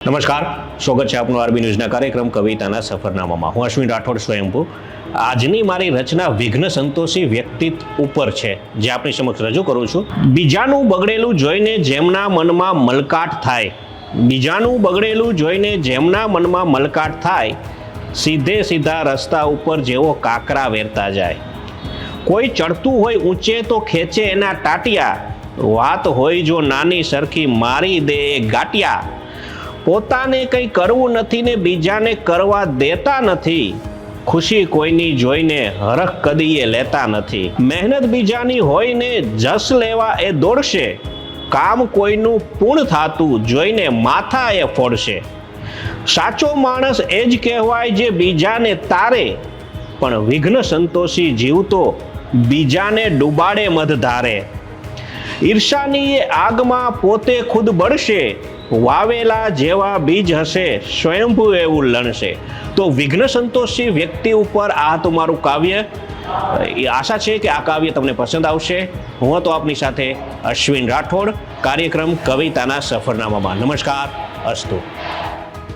નમસ્કાર, સ્વાગત છે આપનું આરબી ન્યૂઝના કાર્યક્રમ કવિતાના સફરનામામાં. હું અશ્વિન રાઠોડ સ્વયંભૂ. આજની મારી રચના વિઘ્ન સંતોષી વ્યક્તિત્વ ઉપર છે, જે આપણી સમક્ષ રજૂ કરું છું. બીજાનું બગડેલું જોઈને જેમના મનમાં મલકાટ થાય, બીજાનું બગડેલું જોઈને જેમના મનમાં મલકાટ થાય, સીધે સીધા રસ્તા ઉપર જેવો કાકરા વેરતા જાય. કોઈ ચડતું હોય ઊંચે તો ખેંચે એના ટાટિયા, વાત હોય જો નાની સરખી મારી દે ગાંટિયા. પોતાને કંઈ કરવું નથી ને બીજાને કરવા દેતા નથી, ખુશી કોઈની જોઈને હરખ કદીએ લેતા નથી. મહેનત બીજાની હોય ને જસ લેવા એ દોડશે, કામ કોઈનું પૂર્ણ થાતું જોઈને માથા એ ફોડશે. સાચો માણસ એ જ કહેવાય જે બીજાને તારે, પણ વિઘ્ન સંતોષી જીવતો બીજાને ડૂબાડે મધધારે. ઈર્ષાની એ આગમાં પોતે ખુદ બળશે, વાવેલા જેવા બીજ હશે સ્વયંભૂ એવું લણશે. તો વિઘ્ન સંતોષી વ્યક્તિ ઉપર આ તમારું કાવ્ય. એ આશા છે કે આ કાવ્ય તમને પસંદ આવશે. હું હતો આપની સાથે અશ્વિન રાઠોડ, કાર્યક્રમ કવિતાના સફરનામામાં. નમસ્કાર, અસ્તુ.